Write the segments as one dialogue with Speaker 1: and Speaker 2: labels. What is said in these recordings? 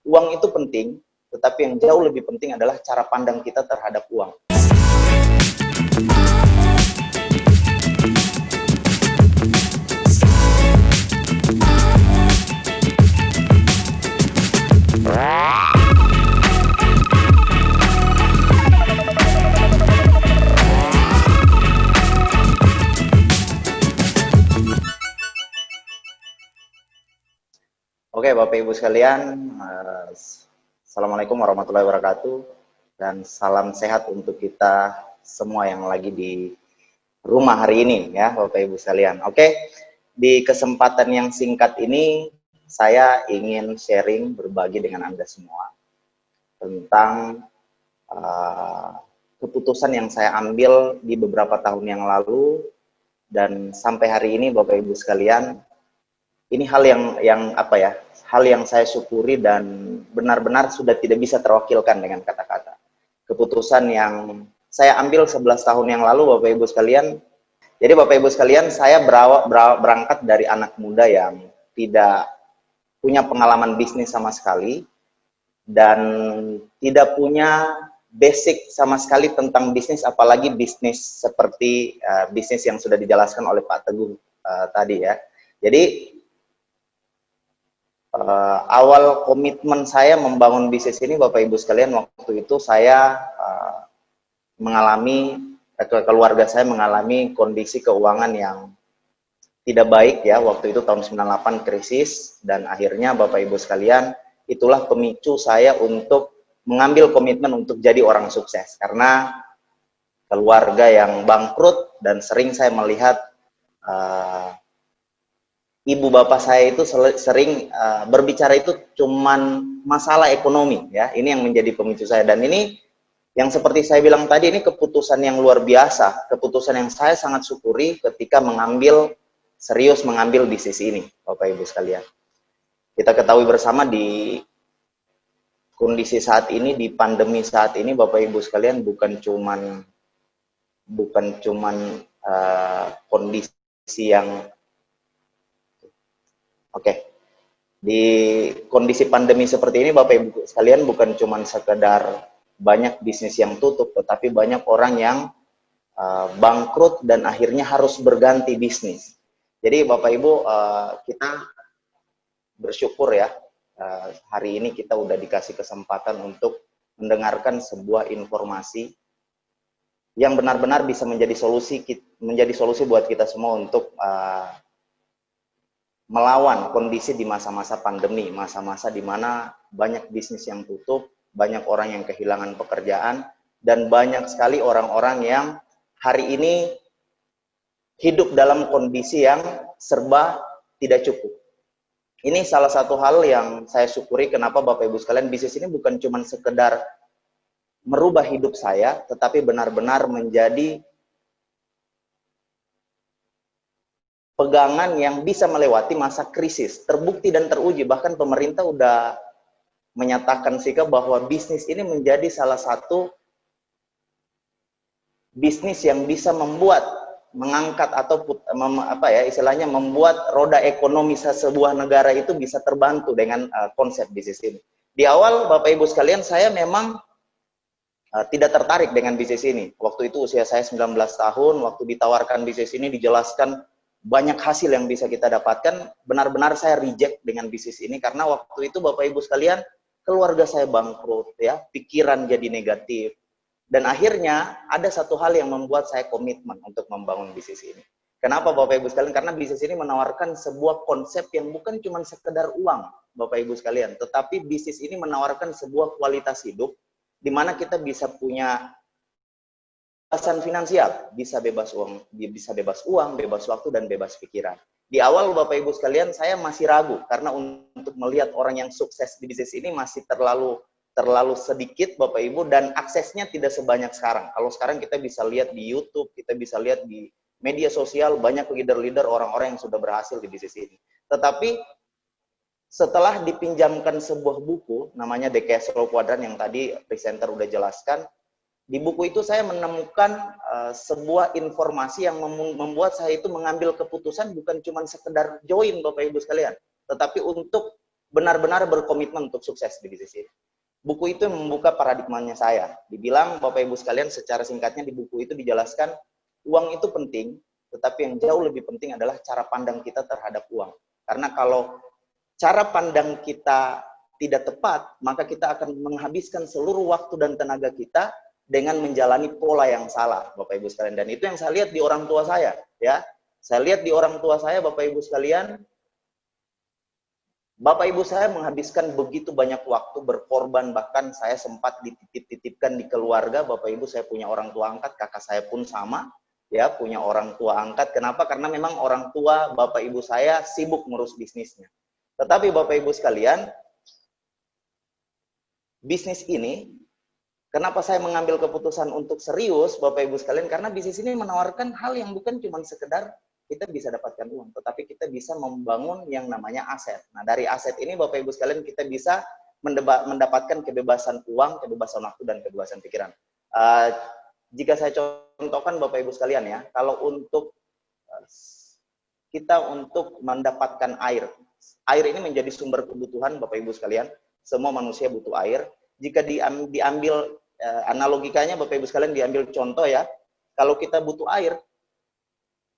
Speaker 1: uang itu penting, tetapi yang jauh lebih penting adalah cara pandang kita terhadap uang. Oke, Bapak Ibu sekalian, Assalamualaikum warahmatullahi wabarakatuh, dan salam sehat untuk kita semua yang lagi di rumah hari ini, ya Bapak Ibu sekalian. Oke, di kesempatan yang singkat ini, saya ingin sharing, berbagi dengan Anda semua tentang keputusan yang saya ambil di beberapa tahun yang lalu, dan sampai hari ini Bapak Ibu sekalian, ini hal hal yang saya syukuri dan benar-benar sudah tidak bisa terwakilkan dengan kata-kata. Keputusan yang saya ambil 11 tahun yang lalu, Bapak Ibu sekalian. Jadi Bapak Ibu sekalian, saya berangkat dari anak muda yang tidak punya pengalaman bisnis sama sekali dan tidak punya basic sama sekali tentang bisnis, apalagi bisnis seperti bisnis yang sudah dijelaskan oleh Pak Teguh tadi ya. Jadi awal komitmen saya membangun bisnis ini, Bapak Ibu sekalian, waktu itu saya keluarga saya mengalami kondisi keuangan yang tidak baik ya, waktu itu tahun 98 krisis, dan akhirnya Bapak Ibu sekalian, itulah pemicu saya untuk mengambil komitmen untuk jadi orang sukses, karena keluarga yang bangkrut dan sering saya melihat ibu bapak saya itu sering berbicara itu cuman masalah ekonomi ya. Ini yang menjadi pemicu saya, dan ini yang seperti saya bilang tadi, ini keputusan yang luar biasa, keputusan yang saya sangat syukuri ketika serius mengambil bisnis ini, Bapak Ibu sekalian. Kita ketahui bersama di kondisi saat ini, di pandemi saat ini, Bapak Ibu sekalian, bukan cuman kondisi yang di kondisi pandemi seperti ini, Bapak Ibu sekalian, bukan cuma sekedar banyak bisnis yang tutup, tetapi banyak orang yang bangkrut dan akhirnya harus berganti bisnis. Jadi Bapak Ibu, kita bersyukur ya, hari ini kita udah dikasih kesempatan untuk mendengarkan sebuah informasi yang benar-benar bisa menjadi solusi buat kita semua untuk melawan kondisi di masa-masa pandemi, masa-masa di mana banyak bisnis yang tutup, banyak orang yang kehilangan pekerjaan, dan banyak sekali orang-orang yang hari ini hidup dalam kondisi yang serba tidak cukup. Ini salah satu hal yang saya syukuri, kenapa Bapak Ibu sekalian, bisnis ini bukan cuma sekedar merubah hidup saya, tetapi benar-benar menjadi pegangan yang bisa melewati masa krisis, terbukti dan teruji. Bahkan pemerintah udah menyatakan sikap bahwa bisnis ini menjadi salah satu bisnis yang bisa mengangkat atau istilahnya membuat roda ekonomi sebuah negara itu bisa terbantu dengan konsep bisnis ini. Di awal Bapak Ibu sekalian, saya memang tidak tertarik dengan bisnis ini. Waktu itu usia saya 19 tahun, waktu ditawarkan bisnis ini, dijelaskan banyak hasil yang bisa kita dapatkan, benar-benar saya reject dengan bisnis ini, karena waktu itu Bapak Ibu sekalian, keluarga saya bangkrut ya, pikiran jadi negatif, dan akhirnya ada satu hal yang membuat saya komitmen untuk membangun bisnis ini. Kenapa Bapak Ibu sekalian? Karena bisnis ini menawarkan sebuah konsep yang bukan cuma sekedar uang, Bapak Ibu sekalian, tetapi bisnis ini menawarkan sebuah kualitas hidup di mana kita bisa punya kebebasan finansial, bisa bebas uang, bebas waktu, dan bebas pikiran. Di awal Bapak Ibu sekalian, saya masih ragu karena untuk melihat orang yang sukses di bisnis ini masih terlalu sedikit Bapak Ibu, dan aksesnya tidak sebanyak sekarang. Kalau sekarang kita bisa lihat di YouTube, kita bisa lihat di media sosial, banyak leader-leader, orang-orang yang sudah berhasil di bisnis ini. Tetapi setelah dipinjamkan sebuah buku namanya The Cash Flow Quadrant yang tadi presenter udah jelaskan, di buku itu saya menemukan sebuah informasi yang membuat saya itu mengambil keputusan bukan cuma sekedar join Bapak Ibu sekalian, tetapi untuk benar-benar berkomitmen untuk sukses di bisnis ini. Buku itu membuka paradigmanya saya. Dibilang Bapak Ibu sekalian secara singkatnya di buku itu dijelaskan uang itu penting, tetapi yang jauh lebih penting adalah cara pandang kita terhadap uang. Karena kalau cara pandang kita tidak tepat, maka kita akan menghabiskan seluruh waktu dan tenaga kita dengan menjalani pola yang salah, Bapak Ibu sekalian. Dan itu yang saya lihat di orang tua saya, ya. Saya lihat di orang tua saya, Bapak Ibu sekalian, Bapak Ibu saya menghabiskan begitu banyak waktu berkorban, bahkan saya sempat dititip-titipkan di keluarga. Bapak Ibu saya punya orang tua angkat, kakak saya pun sama, ya, punya orang tua angkat. Kenapa? Karena memang orang tua Bapak Ibu saya sibuk ngurus bisnisnya. Tetapi Bapak Ibu sekalian, bisnis ini, kenapa saya mengambil keputusan untuk serius, Bapak Ibu sekalian? Karena bisnis ini menawarkan hal yang bukan cuma sekedar kita bisa dapatkan uang, tetapi kita bisa membangun yang namanya aset. Nah, dari aset ini Bapak Ibu sekalian kita bisa mendapatkan kebebasan uang, kebebasan waktu, dan kebebasan pikiran. Jika saya contohkan Bapak Ibu sekalian ya, kalau untuk kita untuk mendapatkan air ini menjadi sumber kebutuhan Bapak Ibu sekalian, semua manusia butuh air. Jika diambil analogikanya Bapak Ibu sekalian, diambil contoh ya, kalau kita butuh air,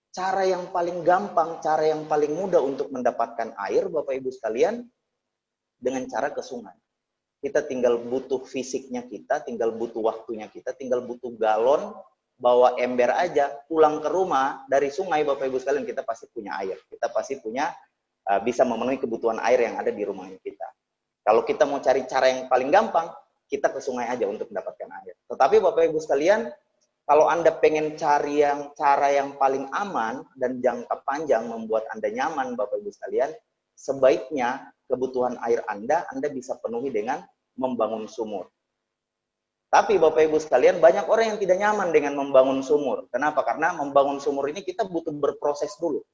Speaker 1: cara yang paling gampang, cara yang paling mudah untuk mendapatkan air, Bapak Ibu sekalian, dengan cara ke sungai. Kita tinggal butuh fisiknya kita, tinggal butuh waktunya kita, tinggal butuh galon, bawa ember aja, pulang ke rumah, dari sungai, Bapak Ibu sekalian, kita pasti punya air. Kita pasti punya, bisa memenuhi kebutuhan air yang ada di rumahnya kita. Kalau kita mau cari cara yang paling gampang, kita ke sungai aja untuk mendapatkan air. Tetapi Bapak Ibu sekalian, kalau Anda pengen cari cara yang paling aman dan jangka panjang membuat Anda nyaman, Bapak Ibu sekalian, sebaiknya kebutuhan air Anda bisa penuhi dengan membangun sumur. Tapi Bapak Ibu sekalian, banyak orang yang tidak nyaman dengan membangun sumur. Kenapa? Karena membangun sumur ini kita butuh berproses dulu.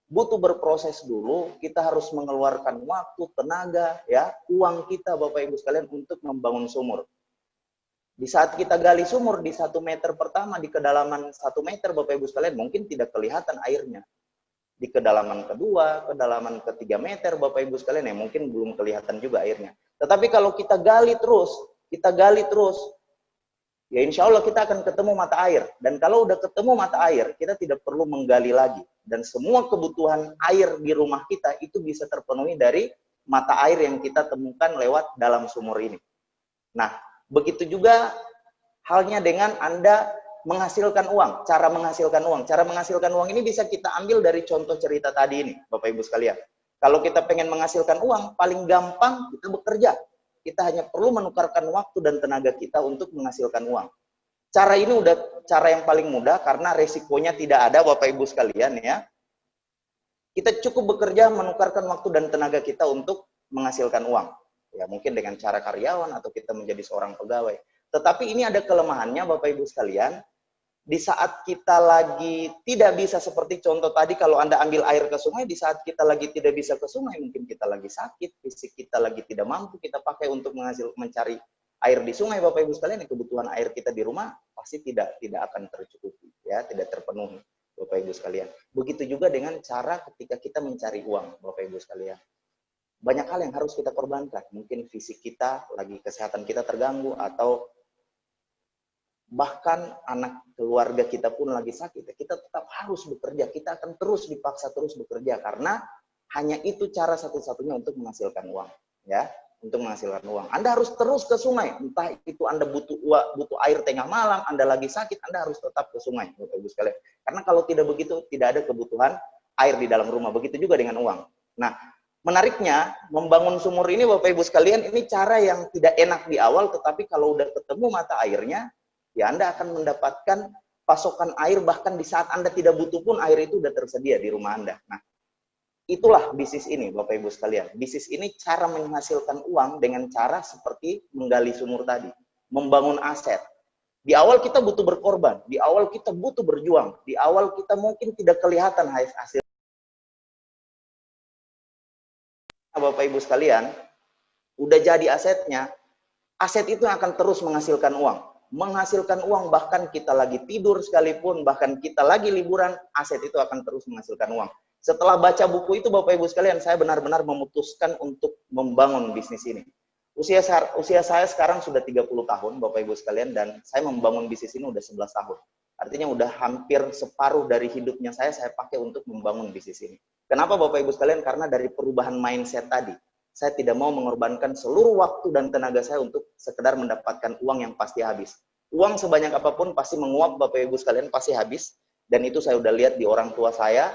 Speaker 1: Butuh berproses dulu, kita harus mengeluarkan waktu, tenaga, ya, uang kita Bapak Ibu sekalian untuk membangun sumur. Di saat kita gali sumur di 1 meter pertama, di kedalaman 1 meter Bapak Ibu sekalian, mungkin tidak kelihatan airnya. Di kedalaman kedua, kedalaman ke-3 meter Bapak Ibu sekalian, ya mungkin belum kelihatan juga airnya. Tetapi kalau kita gali terus, ya insya Allah kita akan ketemu mata air. Dan kalau udah ketemu mata air, kita tidak perlu menggali lagi. Dan semua kebutuhan air di rumah kita itu bisa terpenuhi dari mata air yang kita temukan lewat dalam sumur ini. Nah, begitu juga halnya dengan Anda menghasilkan uang, cara menghasilkan uang. Cara menghasilkan uang ini bisa kita ambil dari contoh cerita tadi ini, Bapak Ibu sekalian. Kalau kita pengen menghasilkan uang, paling gampang kita bekerja. Kita hanya perlu menukarkan waktu dan tenaga kita untuk menghasilkan uang. Cara ini udah cara yang paling mudah karena resikonya tidak ada, Bapak Ibu sekalian ya. Kita cukup bekerja menukarkan waktu dan tenaga kita untuk menghasilkan uang. Ya, mungkin dengan cara karyawan atau kita menjadi seorang pegawai. Tetapi ini ada kelemahannya Bapak Ibu sekalian. Di saat kita lagi tidak bisa seperti contoh tadi, kalau Anda ambil air ke sungai, di saat kita lagi tidak bisa ke sungai, mungkin kita lagi sakit, fisik kita lagi tidak mampu, kita pakai untuk mencari air di sungai Bapak Ibu sekalian, kebutuhan air kita di rumah pasti tidak akan tercukupi, ya, tidak terpenuhi Bapak Ibu sekalian. Begitu juga dengan cara ketika kita mencari uang Bapak Ibu sekalian. Banyak hal yang harus kita korbankan. Mungkin fisik kita, lagi kesehatan kita terganggu, atau bahkan anak keluarga kita pun lagi sakit. Kita tetap harus bekerja. Kita akan terus dipaksa terus bekerja. Karena hanya itu cara satu-satunya untuk menghasilkan uang. Ya, untuk menghasilkan uang. Anda harus terus ke sungai. Entah itu Anda butuh air tengah malam, Anda lagi sakit, Anda harus tetap ke sungai, Bapak Ibu sekalian. Karena kalau tidak begitu, tidak ada kebutuhan air di dalam rumah. Begitu juga dengan uang. Nah, menariknya, membangun sumur ini Bapak Ibu sekalian, ini cara yang tidak enak di awal, tetapi kalau udah ketemu mata airnya, ya Anda akan mendapatkan pasokan air, bahkan di saat Anda tidak butuh pun air itu udah tersedia di rumah Anda. Nah, itulah bisnis ini Bapak Ibu sekalian. Bisnis ini cara menghasilkan uang dengan cara seperti menggali sumur tadi, membangun aset. Di awal kita butuh berkorban, di awal kita butuh berjuang, di awal kita mungkin tidak kelihatan hasil. Bapak Ibu sekalian, udah jadi asetnya, aset itu akan terus menghasilkan uang. Menghasilkan uang bahkan kita lagi tidur sekalipun, bahkan kita lagi liburan, aset itu akan terus menghasilkan uang. Setelah baca buku itu Bapak Ibu sekalian, saya benar-benar memutuskan untuk membangun bisnis ini. Usia saya sekarang sudah 30 tahun Bapak Ibu sekalian, dan saya membangun bisnis ini udah 11 tahun. Artinya udah hampir separuh dari hidupnya saya pakai untuk membangun bisnis ini. Kenapa Bapak Ibu sekalian? Karena dari perubahan mindset tadi. Saya tidak mau mengorbankan seluruh waktu dan tenaga saya untuk sekedar mendapatkan uang yang pasti habis. Uang sebanyak apapun pasti menguap Bapak Ibu sekalian, pasti habis. Dan itu saya udah lihat di orang tua saya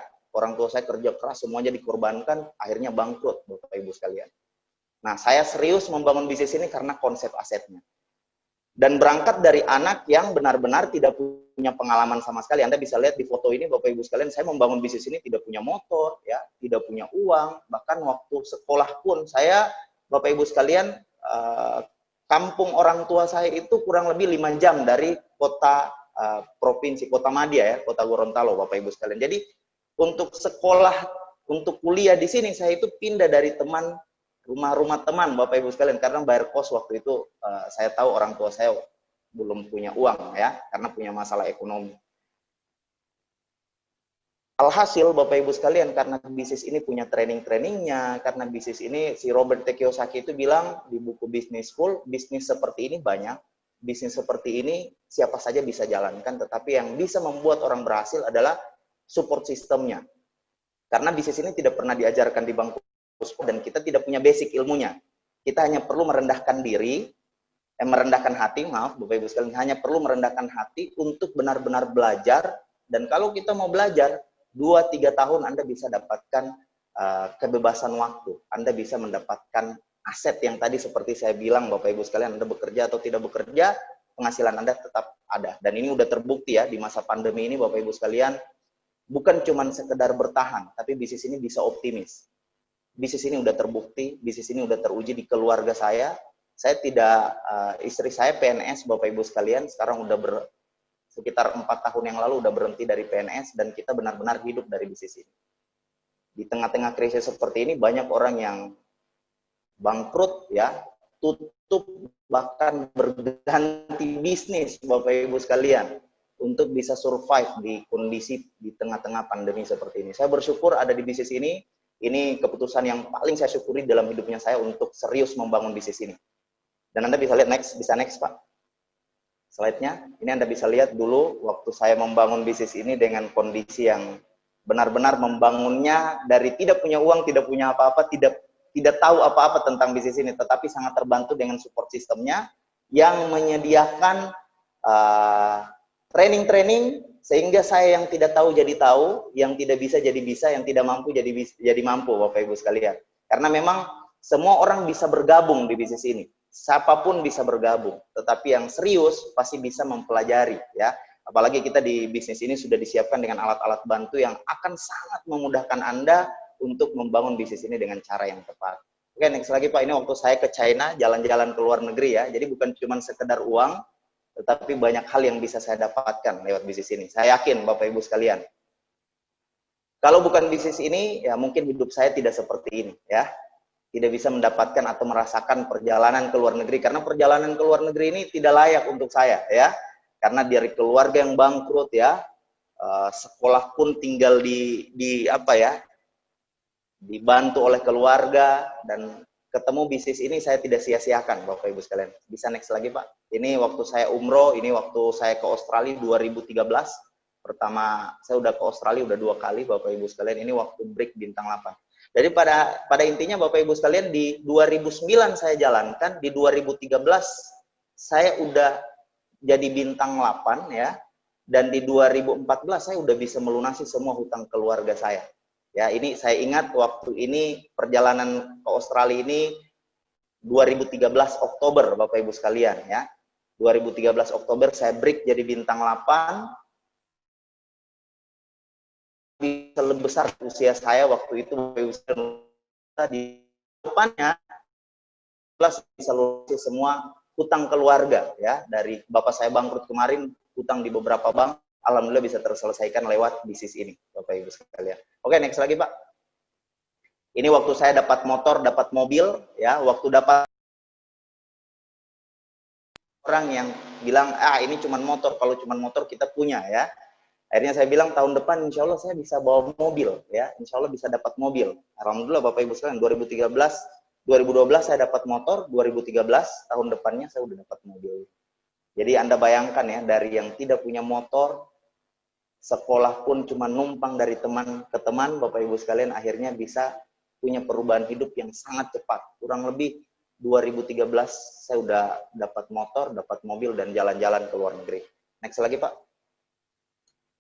Speaker 1: kerja keras, semuanya dikorbankan, akhirnya bangkrut Bapak Ibu sekalian. Nah, saya serius membangun bisnis ini karena konsep asetnya. Dan berangkat dari anak yang benar-benar tidak punya pengalaman sama sekali. Anda bisa lihat di foto ini Bapak Ibu sekalian, saya membangun bisnis ini tidak punya motor, ya, tidak punya uang. Bahkan waktu sekolah pun saya, Bapak Ibu sekalian, kampung orang tua saya itu kurang lebih 5 jam dari kota provinsi, kota Madia, ya, kota Gorontalo Bapak Ibu sekalian. Jadi untuk sekolah, untuk kuliah di sini saya itu pindah dari rumah-rumah teman Bapak Ibu sekalian, karena bayar kos waktu itu saya tahu orang tua saya belum punya uang, ya, karena punya masalah ekonomi. Alhasil Bapak Ibu sekalian, karena bisnis ini punya training-trainingnya, karena bisnis ini si Robert T. Kiyosaki itu bilang di buku Business School, bisnis seperti ini banyak, bisnis seperti ini siapa saja bisa jalankan, tetapi yang bisa membuat orang berhasil adalah support sistemnya. Karena bisnis ini tidak pernah diajarkan di bangku dan kita tidak punya basic ilmunya. Kita hanya perlu merendahkan diri, merendahkan hati, maaf Bapak Ibu sekalian, hanya perlu merendahkan hati untuk benar-benar belajar. Dan kalau kita mau belajar, 2-3 tahun Anda bisa dapatkan kebebasan waktu. Anda bisa mendapatkan aset yang tadi seperti saya bilang Bapak Ibu sekalian, Anda bekerja atau tidak bekerja, penghasilan Anda tetap ada. Dan ini udah terbukti ya, di masa pandemi ini Bapak Ibu sekalian, bukan cuma sekedar bertahan, tapi bisnis ini bisa optimis. Bisnis ini udah terbukti, bisnis ini udah teruji di keluarga saya. Saya tidak, istri saya PNS Bapak Ibu sekalian, sekarang udah sekitar 4 tahun yang lalu udah berhenti dari PNS, dan kita benar-benar hidup dari bisnis ini. Di tengah-tengah krisis seperti ini banyak orang yang bangkrut, ya, tutup, bahkan berganti bisnis Bapak Ibu sekalian untuk bisa survive di kondisi di tengah-tengah pandemi seperti ini. Saya bersyukur ada di bisnis ini. Ini keputusan yang paling saya syukuri dalam hidupnya saya untuk serius membangun bisnis ini. Dan Anda bisa lihat bisa next Pak. Slide-nya. Ini Anda bisa lihat dulu waktu saya membangun bisnis ini dengan kondisi yang benar-benar membangunnya dari tidak punya uang, tidak punya apa-apa, tidak tahu apa-apa tentang bisnis ini, tetapi sangat terbantu dengan support sistemnya yang menyediakan training-training, sehingga saya yang tidak tahu jadi tahu, yang tidak bisa jadi bisa, yang tidak mampu jadi mampu Bapak Ibu sekalian. Karena memang semua orang bisa bergabung di bisnis ini. Siapapun bisa bergabung, tetapi yang serius pasti bisa mempelajari, ya. Apalagi kita di bisnis ini sudah disiapkan dengan alat-alat bantu yang akan sangat memudahkan Anda untuk membangun bisnis ini dengan cara yang tepat. Oke, next lagi Pak. Ini waktu saya ke China, jalan-jalan ke luar negeri, ya. Jadi bukan cuma sekedar uang, tetapi banyak hal yang bisa saya dapatkan lewat bisnis ini. Saya yakin Bapak Ibu sekalian, kalau bukan bisnis ini, ya mungkin hidup saya tidak seperti ini, ya. Tidak bisa mendapatkan atau merasakan perjalanan ke luar negeri, karena perjalanan ke luar negeri ini tidak layak untuk saya, ya. Karena dari keluarga yang bangkrut, ya, sekolah pun tinggal di apa ya, dibantu oleh keluarga, dan ketemu bisnis ini saya tidak sia-siakan Bapak Ibu sekalian. Bisa next lagi Pak. Ini waktu saya umroh, ini waktu saya ke Australia 2013. Pertama saya udah ke Australia udah 2 kali Bapak Ibu sekalian. Ini waktu break bintang 8. Jadi pada intinya Bapak Ibu sekalian, di 2009 saya jalankan, di 2013 saya udah jadi bintang 8, ya. Dan di 2014 saya udah bisa melunasi semua hutang keluarga saya. Ya, ini saya ingat waktu ini perjalanan ke Australia ini 2013 Oktober Bapak Ibu sekalian, ya. 2013 Oktober saya break jadi bintang 8. Bisa lebih besar usia saya waktu itu Bapak Ibu sekalian, di depannya plus bisa lunasi semua hutang keluarga, ya. Dari bapak saya bangkrut kemarin, hutang di beberapa bank alhamdulillah bisa terselesaikan lewat bisnis ini Bapak Ibu sekalian. Oke, next lagi Pak. Ini waktu saya dapat motor, dapat mobil, ya. Waktu dapat, orang yang bilang, ini cuma motor, kalau cuma motor kita punya, ya. Akhirnya saya bilang tahun depan insya Allah saya bisa bawa mobil, ya, insya Allah bisa dapat mobil. Alhamdulillah Bapak Ibu sekalian, 2012 saya dapat motor, 2013 tahun depannya saya udah dapat mobil. Jadi Anda bayangkan ya, dari yang tidak punya motor, sekolah pun cuma numpang dari teman ke teman, Bapak Ibu sekalian akhirnya bisa punya perubahan hidup yang sangat cepat. Kurang lebih 2013 saya udah dapat motor, dapat mobil, dan jalan-jalan ke luar negeri. Next lagi Pak.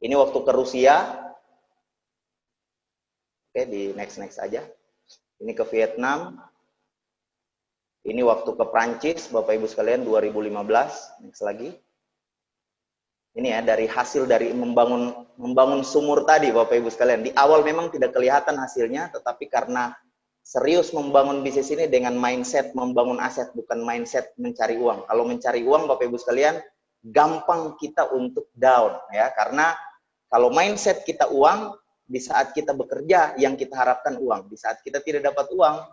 Speaker 1: Ini waktu ke Rusia. Oke, di next aja. Ini ke Vietnam. Ini waktu ke Prancis, Bapak Ibu sekalian, 2015. Next lagi. Ini ya, dari hasil dari membangun sumur tadi, Bapak Ibu sekalian. Di awal memang tidak kelihatan hasilnya, tetapi karena serius membangun bisnis ini dengan mindset membangun aset, bukan mindset mencari uang. Kalau mencari uang, Bapak Ibu sekalian, gampang kita untuk down, ya, karena kalau mindset kita uang, di saat kita bekerja, yang kita harapkan uang. Di saat kita tidak dapat uang,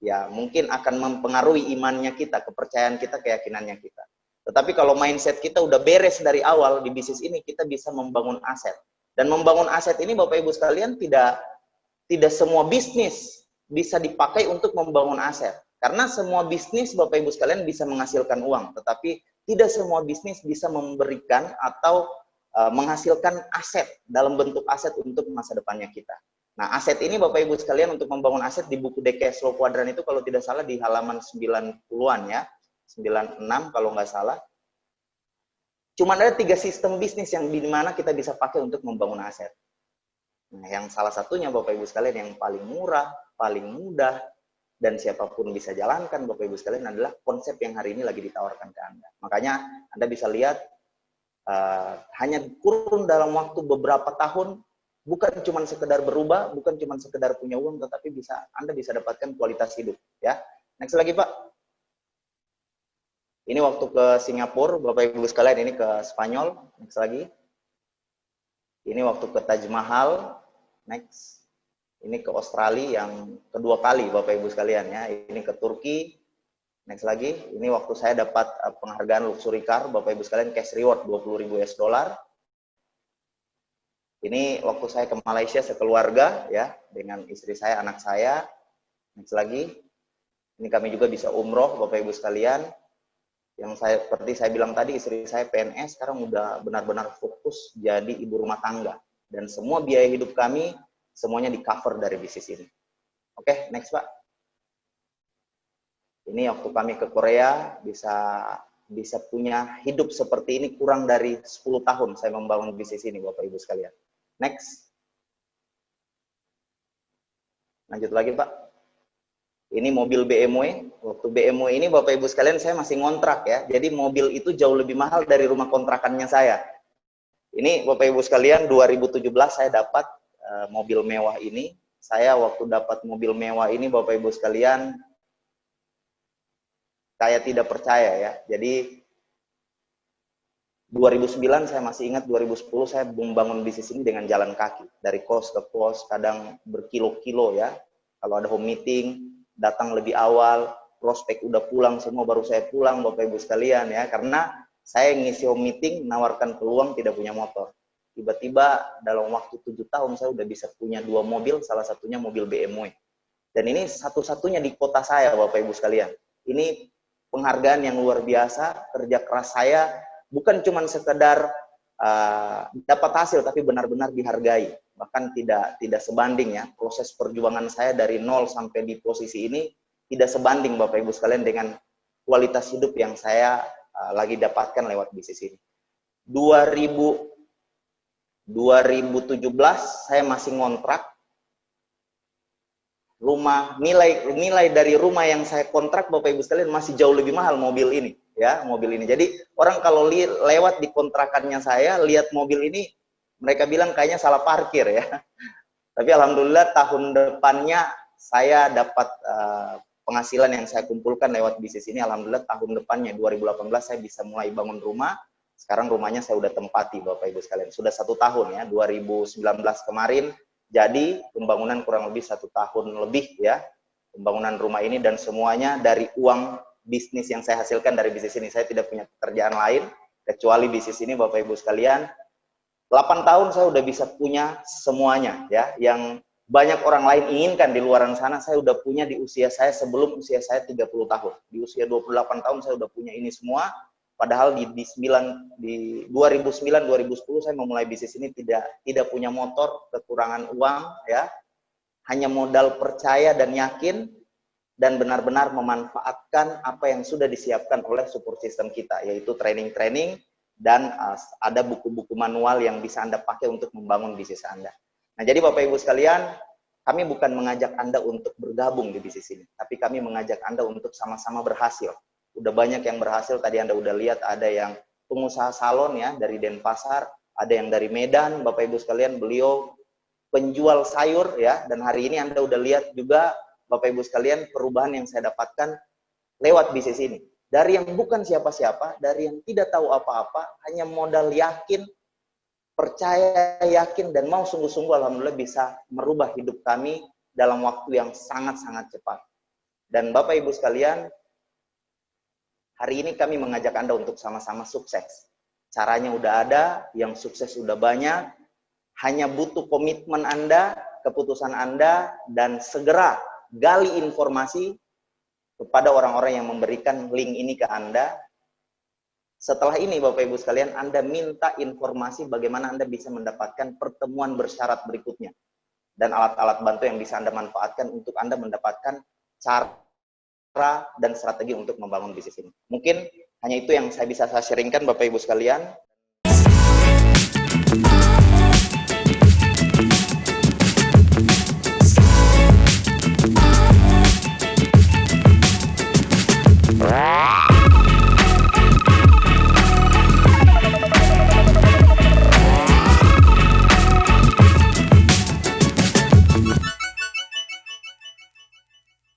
Speaker 1: ya mungkin akan mempengaruhi imannya kita, kepercayaan kita, keyakinannya kita. Tetapi kalau mindset kita udah beres dari awal di bisnis ini, kita bisa membangun aset. Dan membangun aset ini, Bapak Ibu sekalian, tidak semua bisnis bisa dipakai untuk membangun aset. Karena semua bisnis, Bapak Ibu sekalian, bisa menghasilkan uang. Tetapi tidak semua bisnis bisa memberikan atau menghasilkan aset dalam bentuk aset untuk masa depannya kita. Nah, aset ini Bapak Ibu sekalian, untuk membangun aset di buku The Cash Flow Quadrant itu kalau tidak salah di halaman 90-an ya, 96 kalau nggak salah. Cuma ada 3 sistem bisnis yang dimana kita bisa pakai untuk membangun aset. Nah, yang salah satunya Bapak Ibu sekalian yang paling murah, paling mudah, dan siapapun bisa jalankan Bapak Ibu sekalian adalah konsep yang hari ini lagi ditawarkan ke Anda. Makanya Anda bisa lihat hanya kurun dalam waktu beberapa tahun, bukan cuma sekedar berubah, bukan cuma sekedar punya uang, tetapi Anda bisa dapatkan kualitas hidup. Ya, next lagi Pak. Ini waktu ke Singapura, Bapak Ibu sekalian, ini ke Spanyol. Next lagi. Ini waktu ke Taj Mahal. Next. Ini ke Australia yang kedua kali Bapak Ibu sekalian ya. Ini ke Turki. Next lagi, ini waktu saya dapat penghargaan luxury car, Bapak Ibu sekalian, cash reward 20.000 US dollar. Ini waktu saya ke Malaysia sekeluarga ya, dengan istri saya, anak saya. Next lagi, ini kami juga bisa umroh Bapak Ibu sekalian. Yang seperti saya bilang tadi, istri saya PNS, sekarang udah benar-benar fokus jadi ibu rumah tangga. Dan semua biaya hidup kami, semuanya di cover dari bisnis ini. Oke, next Pak. Ini waktu kami ke Korea, bisa punya hidup seperti ini kurang dari 10 tahun saya membangun bisnis ini, Bapak Ibu sekalian. Next. Lanjut lagi, Pak. Ini mobil BMW. Waktu BMW ini, Bapak Ibu sekalian, saya masih ngontrak ya. Jadi mobil itu jauh lebih mahal dari rumah kontrakannya saya. Ini Bapak Ibu sekalian, 2017 saya dapat mobil mewah ini. Saya waktu dapat mobil mewah ini, Bapak Ibu sekalian, saya tidak percaya ya. Jadi 2009 saya masih ingat, 2010 saya membangun bisnis ini dengan jalan kaki. Dari kos ke kos, kadang berkilo-kilo ya. Kalau ada home meeting, datang lebih awal, prospek udah pulang semua, baru saya pulang Bapak Ibu sekalian ya. Karena saya ngisi home meeting, nawarkan peluang tidak punya motor. Tiba-tiba dalam waktu 7 tahun saya udah bisa punya 2 mobil, salah satunya mobil BMW. Dan ini satu-satunya di kota saya Bapak Ibu sekalian. Ini penghargaan yang luar biasa, kerja keras saya bukan cuma sekedar dapat hasil, tapi benar-benar dihargai. Bahkan tidak sebanding ya, proses perjuangan saya dari nol sampai di posisi ini tidak sebanding Bapak Ibu sekalian dengan kualitas hidup yang saya lagi dapatkan lewat bisnis ini. 2017 saya masih ngontrak. Nilai dari rumah yang saya kontrak Bapak Ibu sekalian masih jauh lebih mahal mobil ini ya, mobil ini. Jadi orang kalau lewat di kontrakannya saya lihat mobil ini, mereka bilang kayaknya salah parkir ya. Tapi alhamdulillah tahun depannya saya dapat penghasilan yang saya kumpulkan lewat bisnis ini. Alhamdulillah tahun depannya 2018 saya bisa mulai bangun rumah. Sekarang rumahnya saya udah tempati Bapak Ibu sekalian. Sudah 1 tahun ya, 2019 kemarin. Jadi pembangunan kurang lebih 1 tahun lebih ya, pembangunan rumah ini, dan semuanya dari uang bisnis yang saya hasilkan dari bisnis ini. Saya tidak punya pekerjaan lain kecuali bisnis ini Bapak Ibu sekalian. 8 tahun saya udah bisa punya semuanya ya, yang banyak orang lain inginkan di luar sana, saya udah punya di usia saya sebelum usia saya 30 tahun. Di usia 28 tahun saya udah punya ini semua, padahal di 2009 2010 saya memulai bisnis ini tidak punya motor, kekurangan uang ya, hanya modal percaya dan yakin, dan benar-benar memanfaatkan apa yang sudah disiapkan oleh support system kita, yaitu training-training dan ada buku-buku manual yang bisa Anda pakai untuk membangun bisnis Anda. Nah, jadi Bapak Ibu sekalian, kami bukan mengajak Anda untuk bergabung di bisnis ini, tapi kami mengajak Anda untuk sama-sama berhasil. Udah banyak yang berhasil, tadi Anda udah lihat ada yang pengusaha salon ya dari Denpasar, ada yang dari Medan, Bapak Ibu sekalian, beliau penjual sayur ya, dan hari ini Anda udah lihat juga Bapak Ibu sekalian perubahan yang saya dapatkan lewat bisnis ini. Dari yang bukan siapa-siapa, dari yang tidak tahu apa-apa, hanya modal yakin, percaya, yakin, dan mau sungguh-sungguh, alhamdulillah bisa merubah hidup kami dalam waktu yang sangat-sangat cepat. Dan Bapak Ibu sekalian, hari ini kami mengajak Anda untuk sama-sama sukses. Caranya udah ada, yang sukses udah banyak, hanya butuh komitmen Anda, keputusan Anda, dan segera gali informasi kepada orang-orang yang memberikan link ini ke Anda. Setelah ini Bapak Ibu sekalian, Anda minta informasi bagaimana Anda bisa mendapatkan pertemuan bersyarat berikutnya. Dan alat-alat bantu yang bisa Anda manfaatkan untuk Anda mendapatkan cara dan strategi untuk membangun bisnis ini. Mungkin hanya itu yang saya bisa sharingkan Bapak Ibu sekalian.